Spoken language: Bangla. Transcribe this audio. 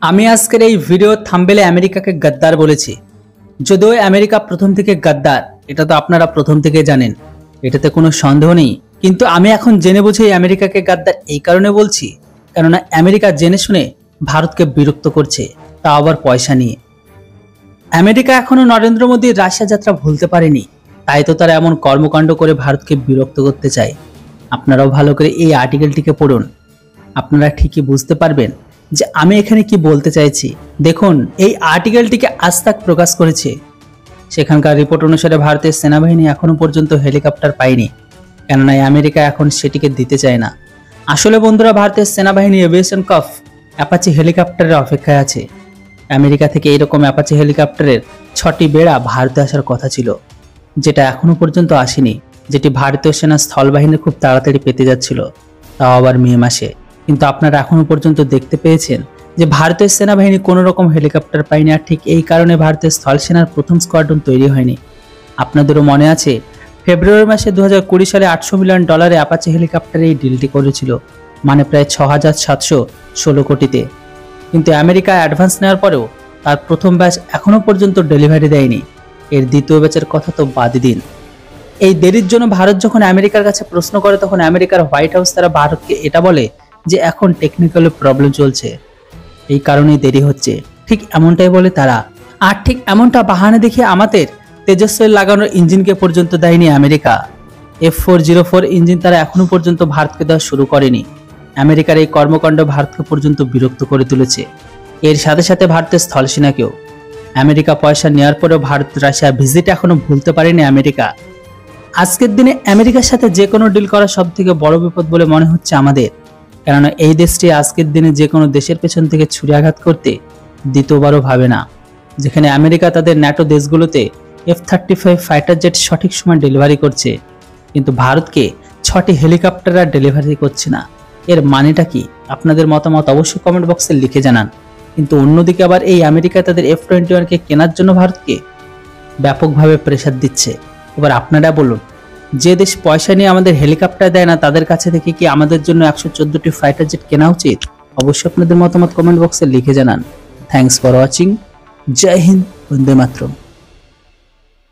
আমি আজকের এই ভিডিও থাম্বনেলে আমেরিকাকে গদ্দার বলেছি। যদিও আমেরিকা প্রথম থেকে গদ্দার, এটা তো আপনারা প্রথম থেকে জানেন, এটাতে কোনো সন্দেহ নেই। কিন্তু আমি এখন জেনে বুঝে আমেরিকাকে গদ্দার এই কারণে বলছি, কেননা আমেরিকা জেনে শুনে ভারতকে বিরক্ত করছে, তা আবার পয়সা নিয়ে। আমেরিকা এখনো নরেন্দ্র মোদীর রাশিয়া যাত্রা ভুলতে পারেনি, তাই তো তারা এমন কর্মকাণ্ড করে ভারতকে বিরক্ত করতে চায়। আপনারাও ভালো করে এই আর্টিকেলটিকে পড়ুন, আপনারা ঠিকই বুঝতে পারবেন যে আমি এখানে কি বলতে চাইছি। দেখুন, এই আর্টিকেলটিকে আজ তাক প্রকাশ করেছে। সেখানকার রিপোর্ট অনুসারে ভারতের সেনাবাহিনী এখনো পর্যন্ত হেলিকপ্টার পায়নি, কেননা আমেরিকা এখন সেটিকে দিতে চায় না। আসলে বন্ধুরা, ভারতের সেনাবাহিনী এভিয়েশন কাফ অ্যাপাচি হেলিকপ্টারের অপেক্ষায় আছে। আমেরিকা থেকে এইরকম অ্যাপাচি হেলিকপ্টারের 6টি বেড়া ভারতে আসার কথা ছিল, যেটা এখনো পর্যন্ত আসেনি, যেটি ভারতীয় সেনা স্থলবাহিনী খুব তাড়াতাড়ি পেতে যাচ্ছিল, তাও আবার মে মাসে। কিন্তু আপনারা এখনো পর্যন্ত দেখতে পেয়েছেন যে ভারতের সেনাবাহিনী কোনো রকম হেলিকপ্টার পায়নি, আর ঠিক এই কারণে ভারতের স্থল সেনার প্রথম স্কোয়াড্রন তৈরি হয়নি। আপনাদেরও মনে আছে, ফেব্রুয়ারি মাসে 2020 সালে $800 মিলিয়ন অ্যাপাচি হেলিকপ্টারে এই ডিলটি করেছিল, মানে প্রায় 6,716 কোটিতে। কিন্তু আমেরিকা অ্যাডভান্স নেওয়ার পরেও তার প্রথম ব্যাচ এখনো পর্যন্ত ডেলিভারি দেয়নি, এর দ্বিতীয় ব্যাচের কথা তো বাদই দিন। এই দেরির জন্য ভারত যখন আমেরিকার কাছে প্রশ্ন করে, তখন আমেরিকার হোয়াইট হাউস তারা ভারতকে এটা বলে যে এখন টেকনিক্যাল প্রবলেম চলছে, এই কারণেই দেরি হচ্ছে। ঠিক এমনটাই বলে তারা, আর ঠিক এমনটা বাহানা দেখিয়ে আমাদের তেজস্বী লাগানোর ইঞ্জিনকে পর্যন্ত দেয়নি আমেরিকা। F404 ইঞ্জিন তারা এখনো পর্যন্ত ভারতকে দেওয়া শুরু করেনি। আমেরিকার এই কর্মকাণ্ড ভারতকে পর্যন্ত বিরক্ত করে তুলেছে। এর সাথে সাথে ভারতের স্থলসেনাকেও। আমেরিকা পয়সা নেওয়ার পরেও ভারত রাশিয়া ভিজিট এখনো ভুলতে পারেনি আমেরিকা। আজকের দিনে আমেরিকার সাথে যে কোনো ডিল করা সব থেকে বড় বিপদ বলে মনে হচ্ছে আমাদের, কেননা এই দেশটি আজকের দিনে যে কোনো দেশের পেছন থেকে ছুরি আঘাত করতে দ্বিতীয়বারও ভাবে না। যেখানে আমেরিকা তাদের ন্যাটো দেশগুলোতে F-35 ফাইটার জেট সঠিক সময় ডেলিভারি করছে, কিন্তু ভারতকে 6টি হেলিকপ্টার আর ডেলিভারি করছে না। এর মানেটা কি? আপনাদের মতামত অবশ্যই কমেন্ট বক্সে লিখে জানান। কিন্তু অন্যদিকে আবার এই আমেরিকা তাদের F-21কে কেনার জন্য ভারতকে ব্যাপকভাবে প্রেসার দিচ্ছে। এবার আপনারা বলুন, যে দেশ পয়সা নিয়ে আমাদের হেলিকপ্টার দেয় না, তাদের কাছে থেকে কি আমাদের জন্য 114টি ফাইটার জেট কেনা উচিত? অবশ্যই আপনাদের মতামত কমেন্ট বক্সে লিখে জানান। Thanks for watching. জয় হিন্দ, বন্দে মাতরম।